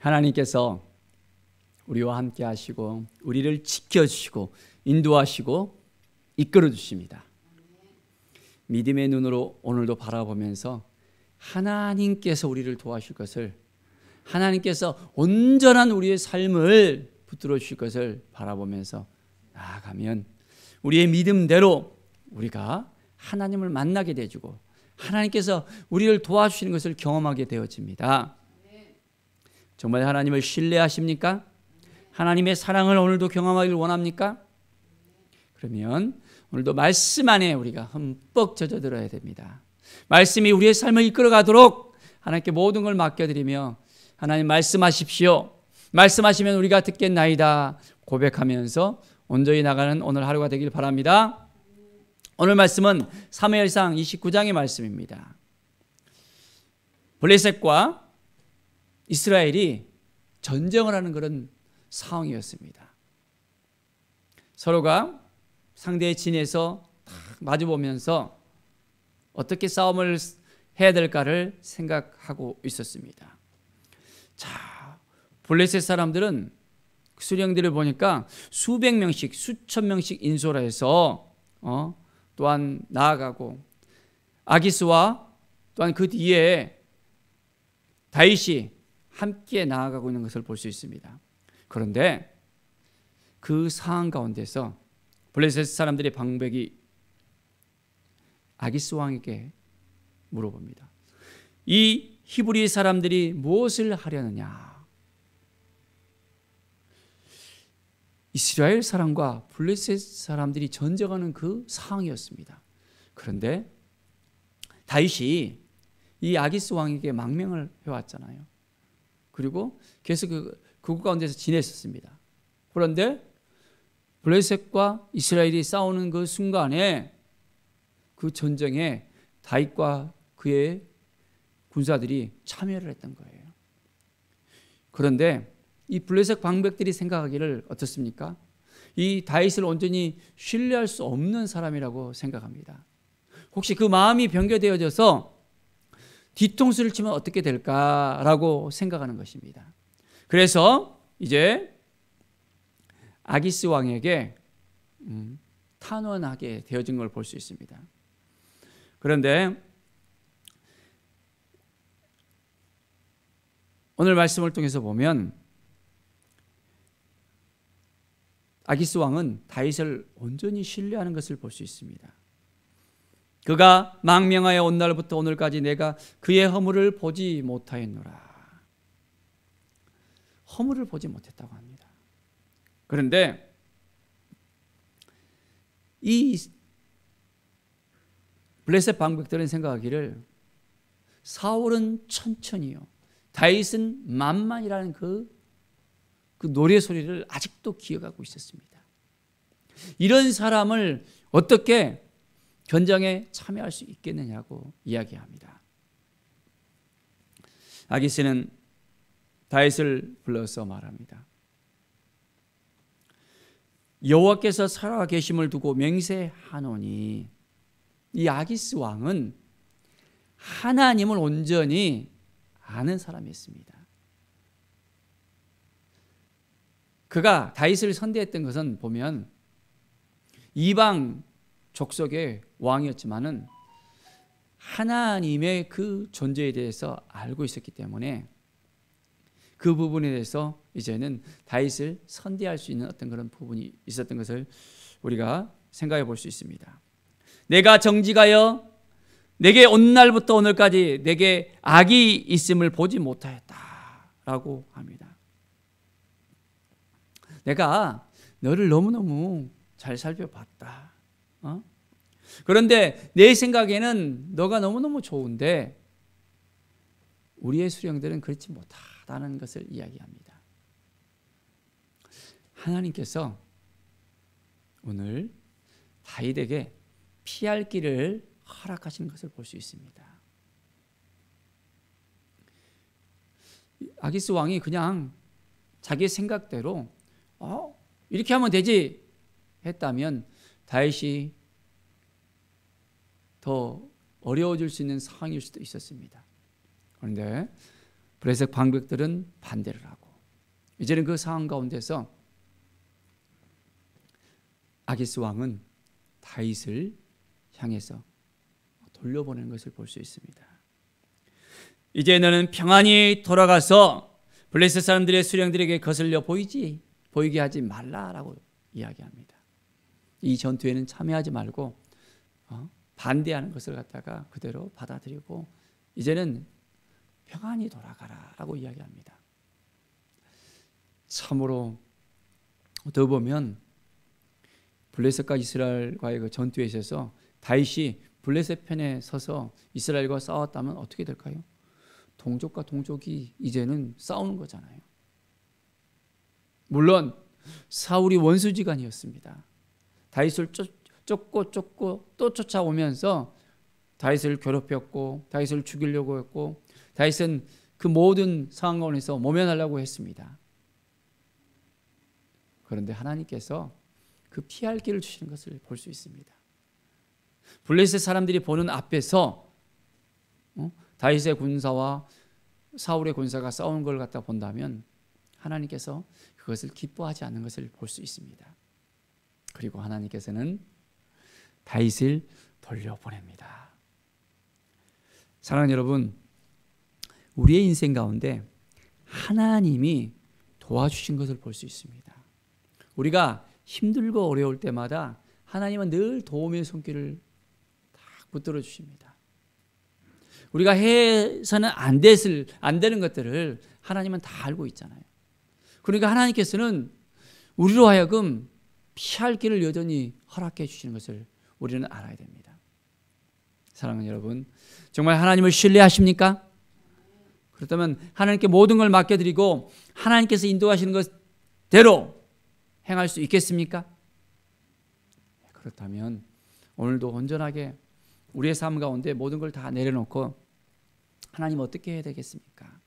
하나님께서 우리와 함께 하시고 우리를 지켜주시고 인도하시고 이끌어 주십니다. 믿음의 눈으로 오늘도 바라보면서 하나님께서 우리를 도와주실 것을, 하나님께서 온전한 우리의 삶을 붙들어 주실 것을 바라보면서 나아가면 우리의 믿음대로 우리가 하나님을 만나게 되어지고 하나님께서 우리를 도와주시는 것을 경험하게 되어집니다. 정말 하나님을 신뢰하십니까? 하나님의 사랑을 오늘도 경험하기를 원합니까? 그러면 오늘도 말씀 안에 우리가 흠뻑 젖어들어야 됩니다. 말씀이 우리의 삶을 이끌어가도록 하나님께 모든 걸 맡겨드리며 하나님 말씀하십시오. 말씀하시면 우리가 듣겠나이다 고백하면서 온전히 나가는 오늘 하루가 되길 바랍니다. 오늘 말씀은 사무엘상 29장의 말씀입니다. 블레셋과 이스라엘이 전쟁을 하는 그런 상황이었습니다. 서로가 상대의 진에서 마주보면서 어떻게 싸움을 해야 될까를 생각하고 있었습니다. 자, 블레셋 사람들은 수령들을 보니까 수백 명씩 수천 명씩 인솔을 해서 또한 나아가고 아기스와 또한 그 뒤에 다윗이 함께 나아가고 있는 것을 볼 수 있습니다. 그런데 그 상황 가운데서 블레셋 사람들의 방백이 아기스 왕에게 물어봅니다. 이 히브리 사람들이 무엇을 하려느냐? 이스라엘 사람과 블레셋 사람들이 전쟁하는 그 상황이었습니다. 그런데 다윗이 이 아기스 왕에게 망명을 해왔잖아요. 그리고 계속 그 가운데서 지냈었습니다. 그런데 블레셋과 이스라엘이 싸우는 그 순간에 그 전쟁에 다윗과 그의 군사들이 참여를 했던 거예요. 그런데 이 블레셋 방백들이 생각하기를 어떻습니까? 이 다윗을 온전히 신뢰할 수 없는 사람이라고 생각합니다. 혹시 그 마음이 변개되어져서 뒤통수를 치면 어떻게 될까라고 생각하는 것입니다. 그래서 이제 아기스 왕에게 탄원하게 되어진 걸 볼 수 있습니다. 그런데 오늘 말씀을 통해서 보면 아기스 왕은 다윗을 온전히 신뢰하는 것을 볼 수 있습니다. 그가 망명하여 온 날부터 오늘까지 내가 그의 허물을 보지 못하였노라. 허물을 보지 못했다고 합니다. 그런데 이 블레셋 방백들은 생각하기를 사울은 천천히요, 다윗은 만만이라는 그 노래 소리를 아직도 기억하고 있었습니다. 이런 사람을 어떻게 전쟁에 참여할 수 있겠느냐고 이야기합니다. 아기스는 다윗을 불러서 말합니다. 여호와께서 살아 계심을 두고 맹세하노니, 이 아기스 왕은 하나님을 온전히 아는 사람이었습니다. 그가 다윗을 선대했던 것은 보면 이방 족속의 왕이었지만은 하나님의 그 존재에 대해서 알고 있었기 때문에 그 부분에 대해서 이제는 다윗을 선대할 수 있는 어떤 그런 부분이 있었던 것을 우리가 생각해 볼 수 있습니다. 내가 정직하여 내게 온 날부터 오늘까지 내게 악이 있음을 보지 못하였다라고 합니다. 내가 너를 너무너무 잘 살펴봤다. 그런데 내 생각에는 너가 너무너무 좋은데 우리의 수령들은 그렇지 못하다는 것을 이야기합니다. 하나님께서 오늘 다윗에게 피할 길을 허락하시는 것을 볼 수 있습니다. 아기스 왕이 그냥 자기 생각대로 이렇게 하면 되지 했다면 다윗이 더 어려워질 수 있는 상황일 수도 있었습니다. 그런데 블레셋 방백들은 반대를 하고 이제는 그 상황 가운데서 아기스 왕은 다윗을 향해서 돌려보내는 것을 볼 수 있습니다. 이제 너는 평안히 돌아가서 블레셋 사람들의 수령들에게 거슬려 보이게 하지 말라라고 이야기합니다. 이 전투에는 참여하지 말고 반대하는 것을 갖다가 그대로 받아들이고 이제는 평안히 돌아가라라고 이야기합니다. 참으로 더 보면 블레셋과 이스라엘과의 그 전투에 있어서 다윗이 블레셋 편에 서서 이스라엘과 싸웠다면 어떻게 될까요? 동족과 동족이 이제는 싸우는 거잖아요. 물론 사울이 원수지간이었습니다. 다윗을 쫓고 또 쫓아오면서 다윗을 괴롭혔고 다윗을 죽이려고 했고 다윗은 그 모든 상황 가운데서 모면하려고 했습니다. 그런데 하나님께서 그 피할 길을 주시는 것을 볼 수 있습니다. 블레셋 사람들이 보는 앞에서 다윗의 군사와 사울의 군사가 싸우는 걸 갖다 본다면 하나님께서 그것을 기뻐하지 않는 것을 볼 수 있습니다. 그리고 하나님께서는 다윗을 돌려보냅니다. 사랑하는 여러분, 우리의 인생 가운데 하나님이 도와주신 것을 볼 수 있습니다. 우리가 힘들고 어려울 때마다 하나님은 늘 도움의 손길을 딱 붙들어 주십니다. 우리가 해서는 안 되는 것들을 하나님은 다 알고 있잖아요. 그러니까 하나님께서는 우리로 하여금 피할 길을 여전히 허락해 주시는 것을 우리는 알아야 됩니다. 사랑하는 여러분, 정말 하나님을 신뢰하십니까? 그렇다면 하나님께 모든 걸 맡겨드리고 하나님께서 인도하시는 것대로 행할 수 있겠습니까? 그렇다면 오늘도 온전하게 우리의 삶 가운데 모든 걸 다 내려놓고 하나님 어떻게 해야 되겠습니까?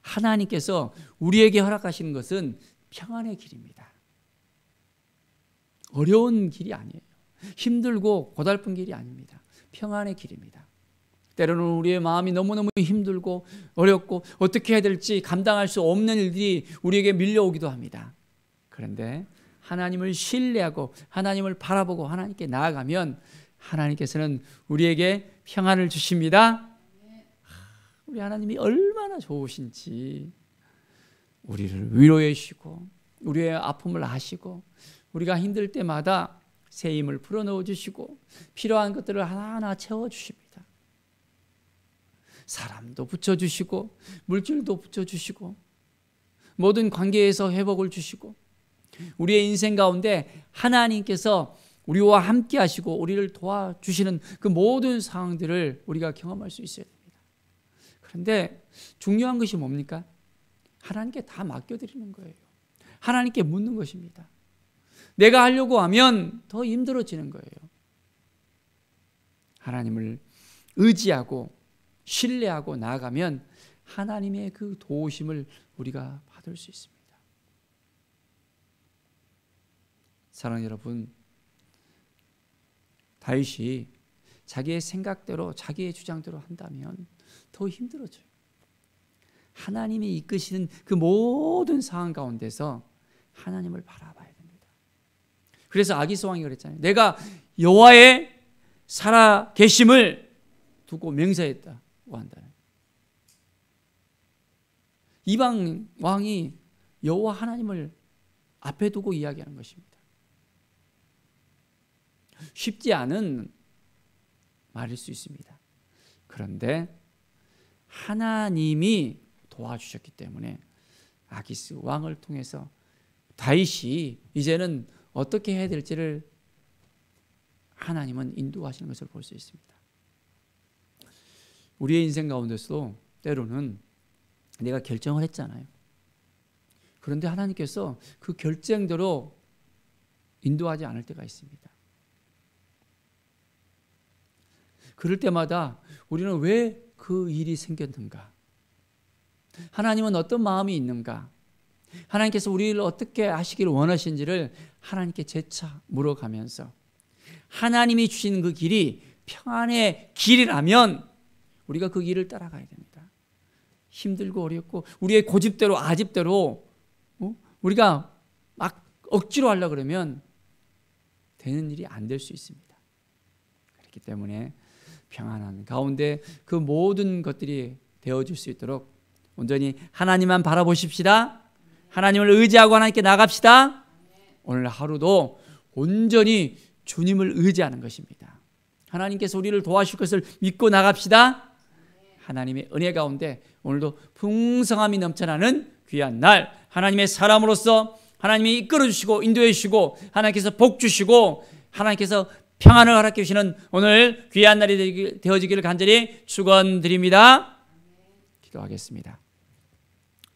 하나님께서 우리에게 허락하시는 것은 평안의 길입니다. 어려운 길이 아니에요. 힘들고 고달픈 길이 아닙니다. 평안의 길입니다. 때로는 우리의 마음이 너무너무 힘들고 어렵고 어떻게 해야 될지 감당할 수 없는 일들이 우리에게 밀려오기도 합니다. 그런데 하나님을 신뢰하고 하나님을 바라보고 하나님께 나아가면 하나님께서는 우리에게 평안을 주십니다. 우리 하나님이 얼마나 좋으신지 우리를 위로해 주시고 우리의 아픔을 아시고 우리가 힘들 때마다 새 힘을 불어넣어 주시고 필요한 것들을 하나하나 채워주십니다. 사람도 붙여주시고 물질도 붙여주시고 모든 관계에서 회복을 주시고 우리의 인생 가운데 하나님께서 우리와 함께 하시고 우리를 도와주시는 그 모든 상황들을 우리가 경험할 수 있어야 됩니다. 그런데 중요한 것이 뭡니까? 하나님께 다 맡겨드리는 거예요. 하나님께 묻는 것입니다. 내가 하려고 하면 더 힘들어지는 거예요. 하나님을 의지하고 신뢰하고 나아가면 하나님의 그 도우심을 우리가 받을 수 있습니다. 사랑하는 여러분, 다윗이 자기의 생각대로 자기의 주장대로 한다면 더 힘들어져요. 하나님이 이끄시는 그 모든 상황 가운데서 하나님을 바라봐야 됩니다. 그래서 아기스 왕이 그랬잖아요. 내가 여호와의 살아 계심을 두고 맹세했다고 한다. 이방 왕이 여호와 하나님을 앞에 두고 이야기하는 것입니다. 쉽지 않은 말일 수 있습니다. 그런데 하나님이 도와주셨기 때문에 아기스 왕을 통해서 다윗이 이제는 어떻게 해야 될지를 하나님은 인도하시는 것을 볼 수 있습니다. 우리의 인생 가운데서도 때로는 내가 결정을 했잖아요. 그런데 하나님께서 그 결정대로 인도하지 않을 때가 있습니다. 그럴 때마다 우리는 왜 그 일이 생겼는가? 하나님은 어떤 마음이 있는가? 하나님께서 우리를 어떻게 하시기를 원하시는지를 하나님께 재차 물어가면서 하나님이 주신 그 길이 평안의 길이라면 우리가 그 길을 따라가야 됩니다. 힘들고 어렵고 우리의 고집대로 아집대로 우리가 막 억지로 하려고 그러면 되는 일이 안 될 수 있습니다. 그렇기 때문에 평안한 가운데 그 모든 것들이 되어질 수 있도록 온전히 하나님만 바라보십시다. 하나님을 의지하고 하나님께 나갑시다. 오늘 하루도 온전히 주님을 의지하는 것입니다. 하나님께서 우리를 도와주실 것을 믿고 나갑시다. 하나님의 은혜 가운데 오늘도 풍성함이 넘쳐나는 귀한 날, 하나님의 사람으로서 하나님이 이끌어 주시고 인도해 주시고 하나님께서 복 주시고 하나님께서 평안을 허락해 주시는 오늘 귀한 날이 되어지기를 간절히 축원드립니다. 기도하겠습니다.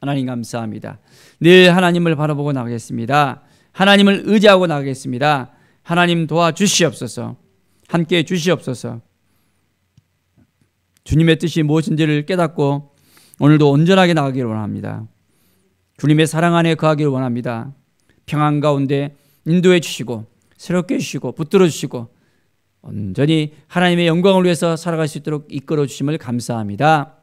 하나님 감사합니다. 늘 하나님을 바라보고 나가겠습니다. 하나님을 의지하고 나가겠습니다. 하나님 도와주시옵소서. 함께해 주시옵소서. 주님의 뜻이 무엇인지를 깨닫고 오늘도 온전하게 나가기를 원합니다. 주님의 사랑 안에 거하기를 원합니다. 평안 가운데 인도해 주시고 새롭게 해주시고 붙들어 주시고 온전히 하나님의 영광을 위해서 살아갈 수 있도록 이끌어 주심을 감사합니다.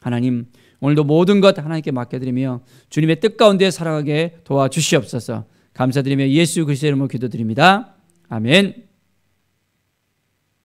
하나님 오늘도 모든 것 하나님께 맡겨드리며 주님의 뜻 가운데 살아가게 도와주시옵소서. 감사드리며 예수 그리스도의 이름으로 기도드립니다. 아멘.